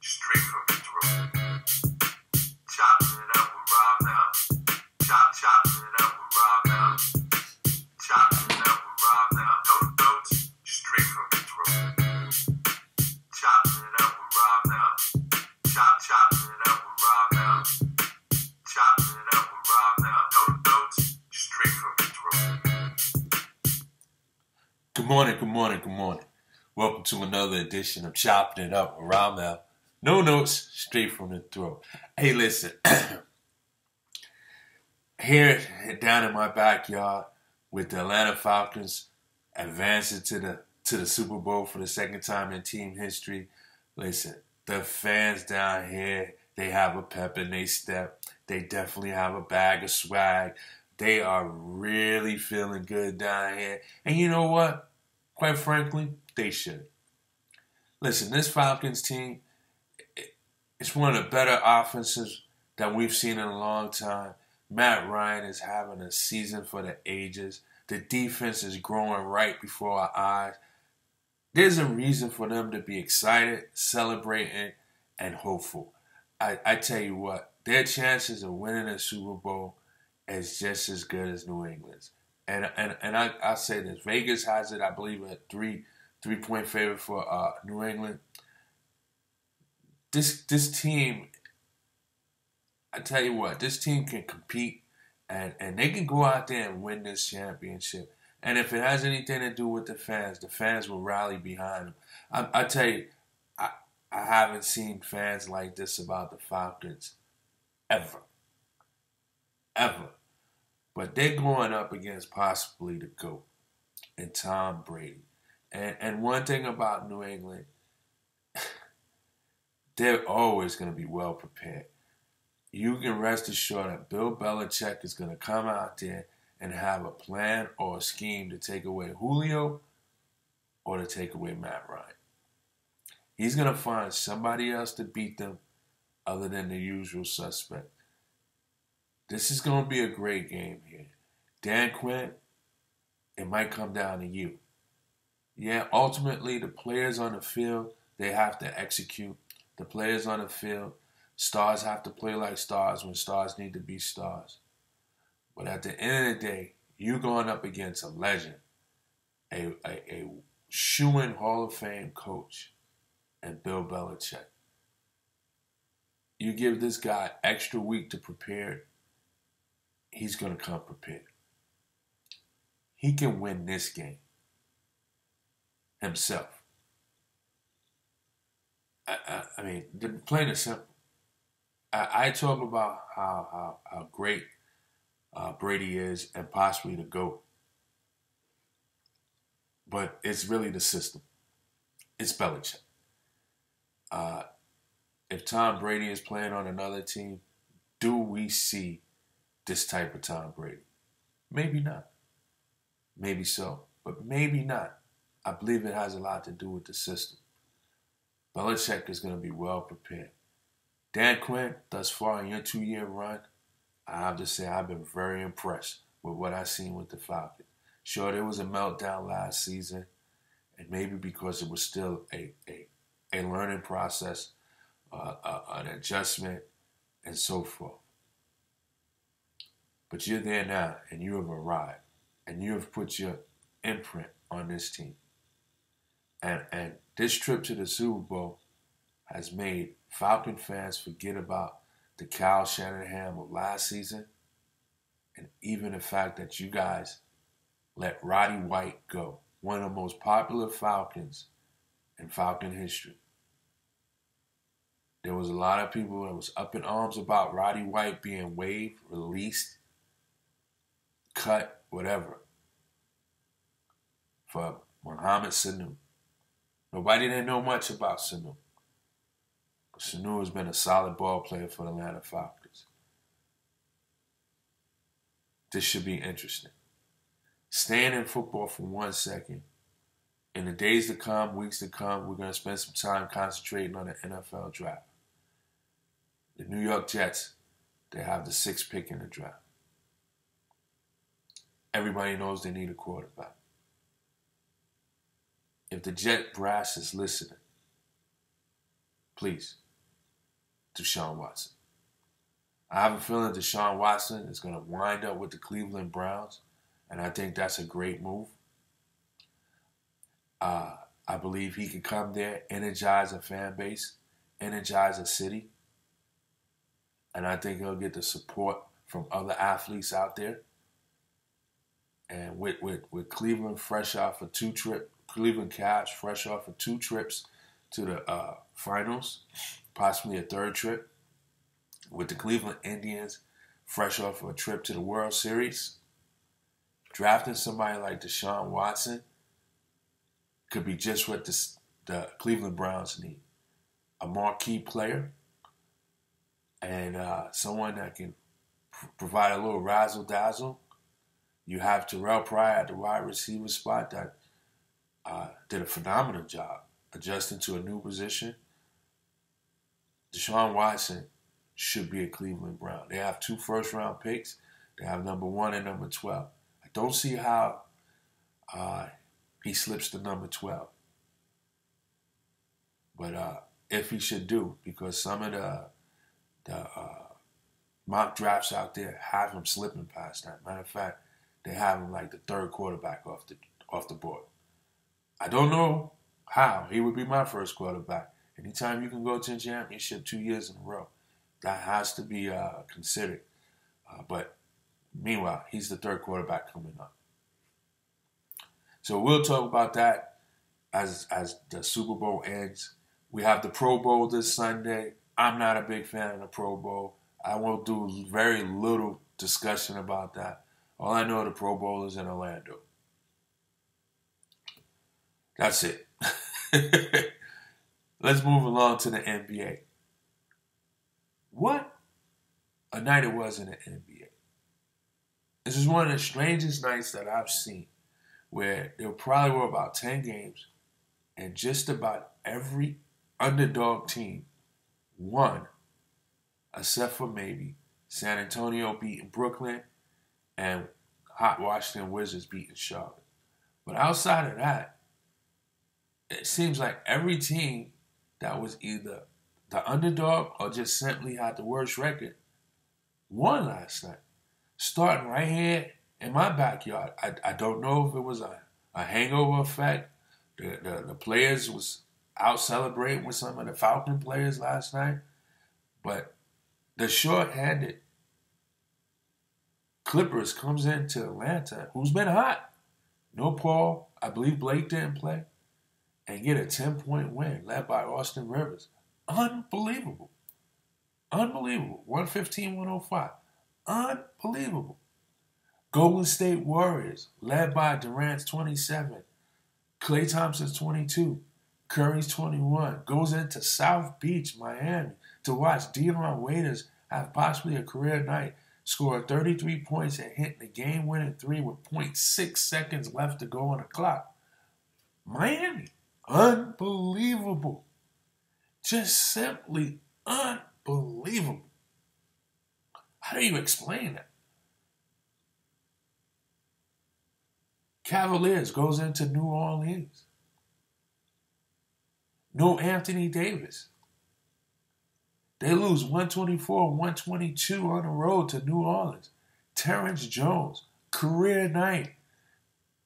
straight from the throat. Chopping it up with Ramel. Chopping it up with Ramel. Chopping it up with Ramel. No notes, straight from the throat. Chopping it up with Ramel. Chopping it up with Ramel. Chopping it up with Ramel. No notes, straight from the throat. Good morning. Welcome to another edition of Chopping It Up with Ramel. No notes, straight from the throat. Hey, listen. Here, down in my backyard, with the Atlanta Falcons advancing to the Super Bowl for the second time in team history. Listen, the fans down here, they have a pep in their step. They definitely have a bag of swag. They are really feeling good down here. And you know what? Quite frankly, they should. Listen, this Falcons team, it's one of the better offenses that we've seen in a long time. Matt Ryan is having a season for the ages. The defense is growing right before our eyes. There's a reason for them to be excited, celebrating, and hopeful. I tell you what, their chances of winning a Super Bowl is just as good as New England's. And I say this. Vegas has it, I believe, a three-point favorite for New England. This team, I tell you what, this team can compete and they can go out there and win this championship. And if it has anything to do with the fans will rally behind them. I tell you, I haven't seen fans like this about the Falcons ever. But they're going up against possibly the GOAT and Tom Brady. And one thing about New England, they're always going to be well prepared. You can rest assured that Bill Belichick is going to come out there and have a plan or a scheme to take away Julio or to take away Matt Ryan. He's going to find somebody else to beat them other than the usual suspect. This is going to be a great game here. Dan Quinn, it might come down to you. Yeah, ultimately, the players on the field, they have to execute. The players on the field, stars have to play like stars when stars need to be stars. But at the end of the day, you're going up against a legend, a shoo-in Hall of Fame coach, and Bill Belichick. You give this guy extra week to prepare, he's going to come prepared. He can win this game himself. I mean, plain and simple. I talk about how great Brady is and possibly the GOAT. But it's really the system. It's Belichick. If Tom Brady is playing on another team, do we see this type of Tom Brady? Maybe not. Maybe so. But maybe not. I believe it has a lot to do with the system. Belichick is going to be well prepared. Dan Quinn, thus far in your 2-year run, I have to say I've been very impressed with what I've seen with the Falcons. Sure, there was a meltdown last season, and maybe because it was still a learning process, an adjustment, and so forth. But you're there now, and you have arrived, and you have put your imprint on this team. And this trip to the Super Bowl has made Falcon fans forget about the Kyle Shanahan of last season, and even the fact that you guys let Roddy White go, one of the most popular Falcons in Falcon history. There was a lot of people that was up in arms about Roddy White being waived, released, cut, whatever, for Mohamed Sanu. Nobody didn't know much about Sanu. Sanu has been a solid ball player for the Atlanta Falcons. This should be interesting. Staying in football for 1 second. In the days to come, weeks to come, we're going to spend some time concentrating on the NFL draft. The New York Jets, they have the 6th pick in the draft. Everybody knows they need a quarterback. If the Jet brass is listening, please Deshaun Watson. I have a feeling Deshaun Watson is going to wind up with the Cleveland Browns, and I think that's a great move. I believe he could come there, energize a fan base, energize a city, and I think he'll get the support from other athletes out there. And with Cleveland fresh off of Cleveland Cavs fresh off of 2 trips to the finals, possibly a 3rd trip, with the Cleveland Indians fresh off of a trip to the World Series, drafting somebody like Deshaun Watson could be just what the Cleveland Browns need. A marquee player and someone that can provide a little razzle-dazzle. You have Terrell Pryor at the wide receiver spot that did a phenomenal job adjusting to a new position. Deshaun Watson should be a Cleveland Brown. They have 2 first-round picks. They have number 1 and number 12. I don't see how he slips to number 12. But if he should do, because some of the mock drafts out there have him slipping past that. Matter of fact, they have him like the 3rd quarterback off the board. I don't know how. He would be my first quarterback. Anytime you can go to a championship 2 years in a row, that has to be considered. But meanwhile, he's the 3rd quarterback coming up. So we'll talk about that as the Super Bowl ends. We have the Pro Bowl this Sunday. I'm not a big fan of the Pro Bowl. I will do very little discussion about that. All I know, the Pro Bowl is in Orlando. That's it. Let's move along to the NBA. What a night it was in the NBA. This is one of the strangest nights that I've seen, where there probably were about 10 games, and just about every underdog team won, except for maybe San Antonio beating Brooklyn and hot Washington Wizards beating Charlotte. But outside of that, it seems like every team that was either the underdog or just simply had the worst record won last night. Starting right here in my backyard. I don't know if it was a hangover effect. The players was out celebrating with some of the Falcon players last night. But the short-handed Clippers comes into Atlanta, who's been hot. No Paul. I believe Blake didn't play. And get a 10-point win led by Austin Rivers. Unbelievable. Unbelievable. 115-105. Unbelievable. Golden State Warriors, led by Durant's 27, Klay Thompson's 22, Curry's 21, goes into South Beach, Miami, to watch Dion Waiters have possibly a career night, scoring 33 points and hitting the game-winning 3 with 0.6 seconds left to go on the clock. Miami, unbelievable. Just simply unbelievable. How do you explain that? Cavaliers goes into New Orleans. No Anthony Davis. They lose 124-122 on the road to New Orleans. Terrence Jones, career night.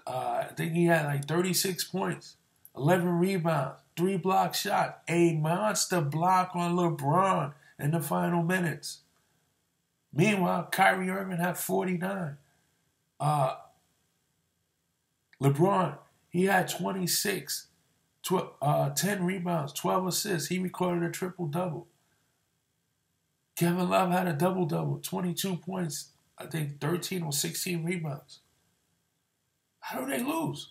I think he had like 36 points, 11 rebounds, 3 block shots, a monster block on LeBron in the final minutes. Meanwhile, Kyrie Irving had 49. LeBron, he had 26, 10 rebounds, 12 assists. He recorded a triple-double. Kevin Love had a double-double, 22 points, I think 13 or 16 rebounds. How do they lose?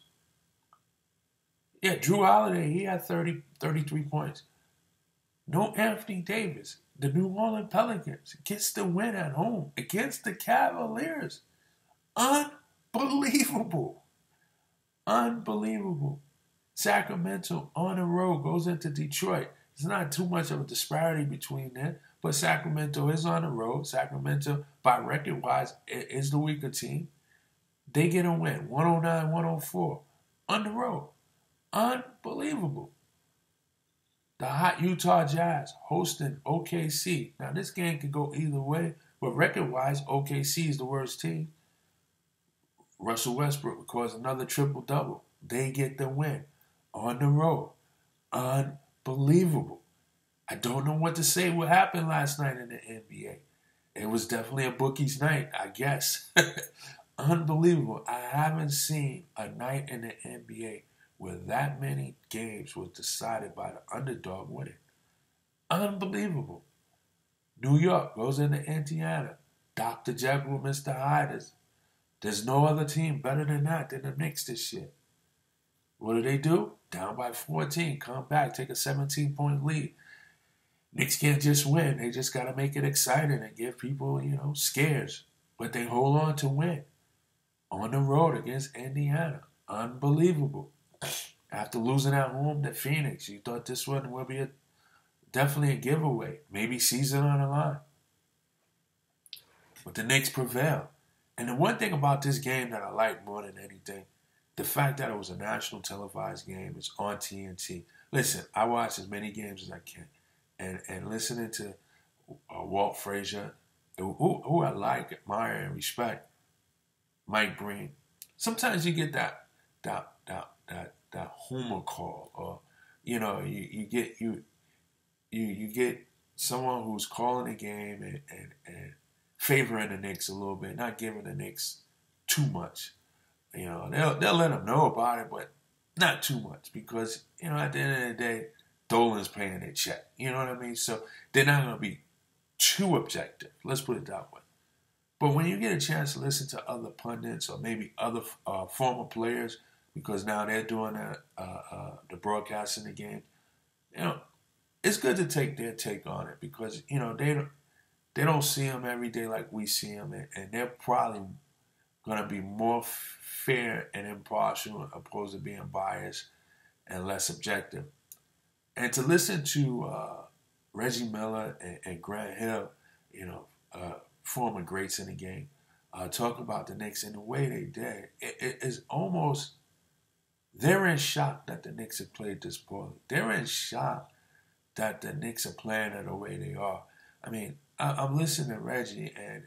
Yeah, Drew Holiday, he had 33 points. No Anthony Davis. The New Orleans Pelicans gets the win at home against the Cavaliers. Unbelievable. Unbelievable. Sacramento on the road goes into Detroit. There's not too much of a disparity between them, but Sacramento is on the road. Sacramento, by record-wise, is the weaker team. They get a win, 109-104, on the road. Unbelievable. The hot Utah Jazz hosting OKC. Now, this game could go either way, but record-wise, OKC is the worst team. Russell Westbrook records another triple-double. They get the win on the road. Unbelievable. I don't know what to say what happened last night in the NBA. It was definitely a bookie's night, I guess. Unbelievable. I haven't seen a night in the NBA where that many games was decided by the underdog winning. Unbelievable. New York goes into Indiana. Dr. Jekyll, Mr. Hyde. There's no other team better than that than the Knicks this year. What do? Down by 14, come back, take a 17-point lead. Knicks can't just win. They just got to make it exciting and give people, scares. But they hold on to win. On the road against Indiana. Unbelievable. After losing at home to Phoenix, you thought this one would be definitely a giveaway. Maybe season on the line. But the Knicks prevail. And the one thing about this game that I like more than anything, the fact that it was a national televised game, it's on TNT. Listen, I watch as many games as I can. And listening to Walt Frazier, who I like, admire, and respect, Mike Breen. Sometimes you get that Homer call, or you get someone who's calling a game and favoring the Knicks a little bit, not giving the Knicks too much. They'll let them know about it, but not too much, because at the end of the day, Dolan's paying their check. You know what I mean? So they're not going to be too objective. Let's put it that way. But when you get a chance to listen to other pundits or maybe other former players, because now they're doing the broadcasting the game, it's good to take their take on it, because they don't see them every day like we see them, and they're probably going to be more fair and impartial opposed to being biased and less objective. And to listen to Reggie Miller and Grant Hill, former greats in the game, talk about the Knicks in the way they did, it is almost, they're in shock that the Knicks have played this poorly. They're in shock that the Knicks are playing it the way they are. I mean, I'm listening to Reggie and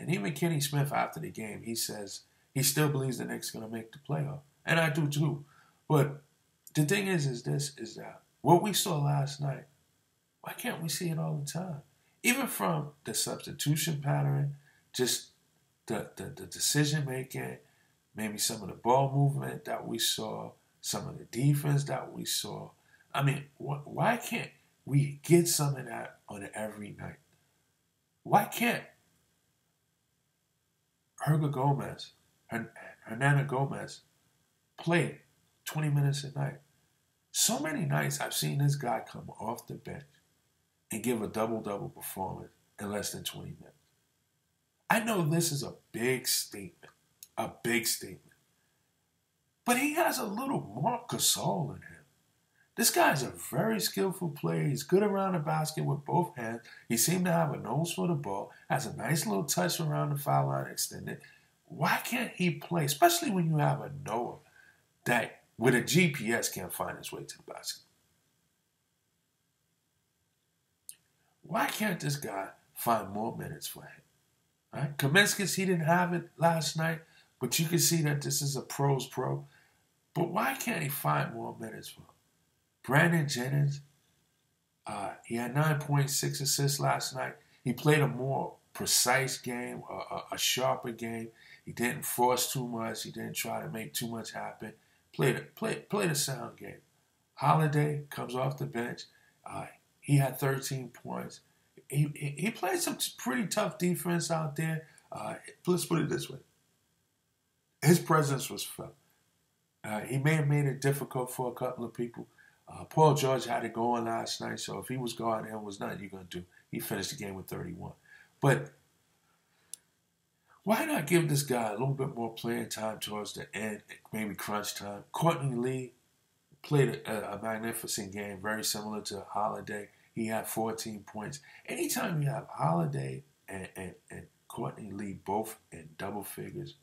even Kenny Smith after the game. He says he still believes the Knicks are going to make the playoff. And I do too. But the thing is that what we saw last night, why can't we see it all the time? Even from the substitution pattern, just the decision making, maybe some of the ball movement that we saw, some of the defense that we saw. I mean, why can't we get some of that on every night? Why can't Hernana Gomez play 20 minutes a night? So many nights I've seen this guy come off the bench and give a double-double performance in less than 20 minutes. I know this is a big statement, but he has a little Marc Gasol in him. This guy's a very skillful player. He's good around the basket with both hands. He seemed to have a nose for the ball, has a nice little touch around the foul line extended. Why can't he play, especially when you have a Noah that with a GPS can't find his way to the basket? Why can't this guy find more minutes for him? Right? Kaminskas, he didn't have it last night, but you can see that this is a pro's pro. But why can't he find more minutes for him? Brandon Jennings, he had 9.6 assists last night. He played a more precise game, a sharper game. He didn't force too much. He didn't try to make too much happen. Played a sound game. Holiday comes off the bench. He had 13 points. He played some pretty tough defense out there. Let's put it this way. His presence was felt. He may have made it difficult for a couple of people. Paul George had it going last night, so if he was guarding him, was nothing you're going to do. He finished the game with 31. But why not give this guy a little bit more playing time towards the end, maybe crunch time? Courtney Lee played a magnificent game, very similar to Holiday. He had 14 points. Anytime you have Holiday and Courtney Lee both in double figures,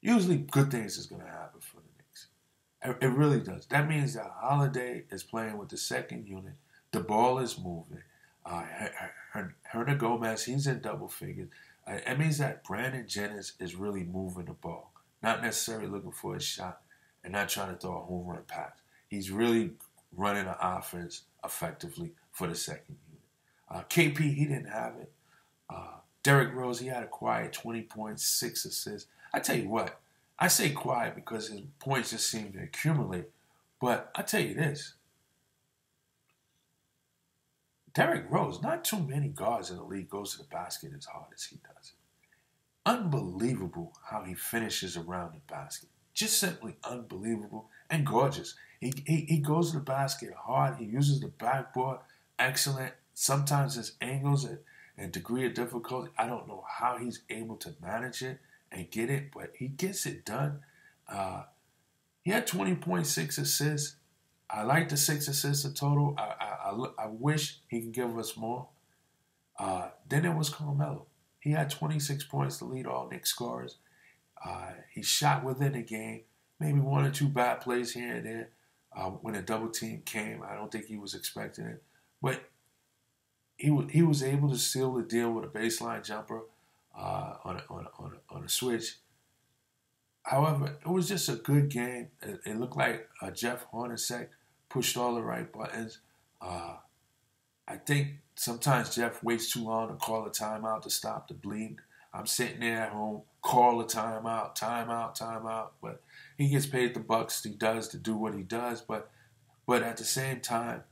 usually good things is going to happen for the Knicks. It really does. That means that Holiday is playing with the second unit, The ball is moving. Hernan Gomez, he's in double figures. It means that Brandon Jennings is really moving the ball, not necessarily looking for a shot and not trying to throw a home run pass. He's really running the offense effectively for the second unit. KP, he didn't have it. Derrick Rose, he had a quiet 20.6 assists. I tell you what, I say quiet because his points just seem to accumulate. But I tell you this, Derrick Rose, not too many guards in the league goes to the basket as hard as he does. Unbelievable how he finishes around the basket. Just simply unbelievable and gorgeous. He goes to the basket hard. He uses the backboard. Excellent. Sometimes his angles and degree of difficulty, I don't know how he's able to manage it and get it, but he gets it done. He had 20.6 assists. I like the 6 assists in total. I wish he could give us more. Then it was Carmelo. He had 26 points to lead all Knicks scorers. He shot within the game. Maybe 1 or 2 bad plays here and there. When a double team came, I don't think he was expecting it. But he was able to seal the deal with a baseline jumper on a switch. However, it was just a good game. It looked like Jeff Hornacek pushed all the right buttons. I think sometimes Jeff waits too long to call a timeout to stop the bleed. I'm sitting there at home, call a timeout. But he gets paid the bucks he does to do what he does. But at the same time,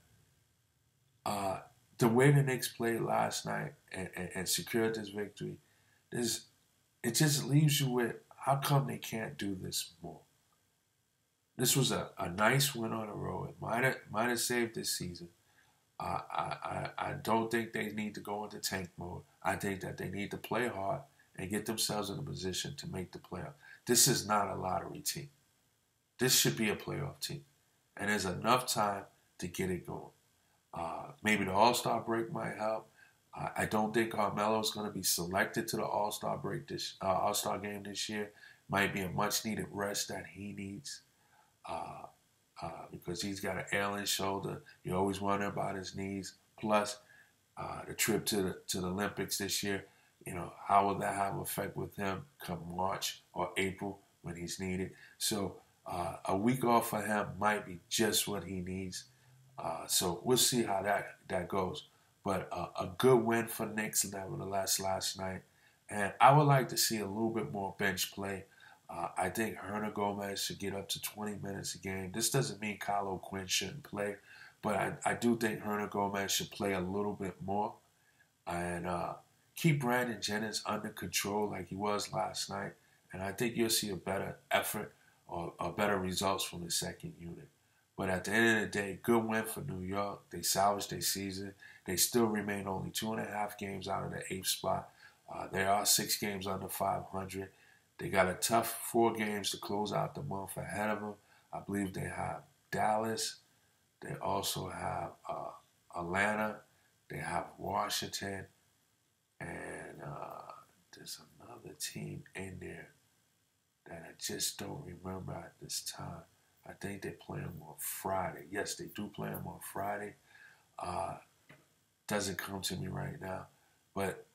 the way the Knicks played last night and secured this victory, it just leaves you with, how come they can't do this more? This was a nice win on the road. It might have saved this season. I don't think they need to go into tank mode. I think that they need to play hard and get themselves in a position to make the playoff. This is not a lottery team. This should be a playoff team. And there's enough time to get it going. Maybe the All-Star break might help. I don't think Carmelo's going to be selected to the All-Star game this year. Might be a much-needed rest that he needs because he's got an ailing shoulder. You always wonder about his knees. Plus, the trip to the Olympics this year, how will that have an effect with him come March or April when he's needed? So a week off for him might be just what he needs. So we'll see how that goes. But a good win for Knicks, nevertheless, last night. And I would like to see a little bit more bench play. I think Hernan Gomez should get up to 20 minutes a game. This doesn't mean Kyle O'Quinn shouldn't play, but I do think Hernan Gomez should play a little bit more and keep Brandon Jennings under control like he was last night. And I think you'll see a better effort or better results from the second unit. But at the end of the day, good win for New York. They salvaged their season. They still remain only 2.5 games out of the 8th spot. There are 6 games under 500. They got a tough 4 games to close out the month ahead of them. I believe they have Dallas. They also have Atlanta. They have Washington. And there's another team in there that I just don't remember at this time. I think they play them on Friday. Yes, they do play them on Friday. Doesn't come to me right now. But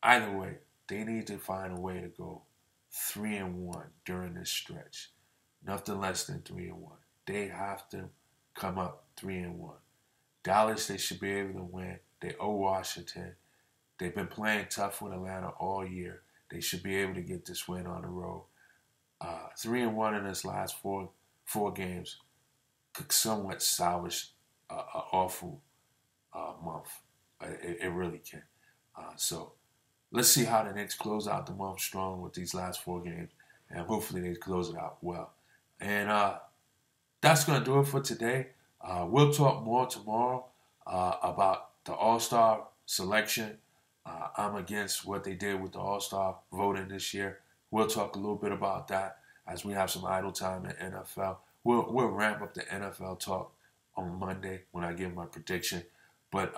either way, they need to find a way to go 3-1 during this stretch. Nothing less than 3-1. They have to come up 3-1. Dallas, they should be able to win. They owe Washington. They've been playing tough with Atlanta all year. They should be able to get this win on the road. 3-1 in this last four games could somewhat salvage an awful month. It really can. So let's see how the Knicks close out the month strong with these last 4 games, and hopefully they close it out well. And that's going to do it for today. We'll talk more tomorrow about the All-Star selection. I'm against what they did with the All-Star voting this year. We'll talk a little bit about that as we have some idle time in NFL. We'll ramp up the NFL talk on Monday when I give my prediction. But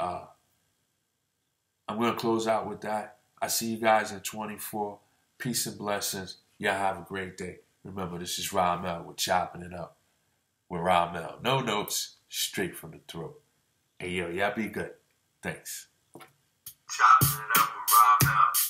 I'm going to close out with that. I see you guys in 24. Peace and blessings. Y'all have a great day. Remember, this is Ramel with Choppin It Up with Ramel. No notes, straight from the throat. Hey, yo, y'all be good. Thanks. Chopping it up with Ramel.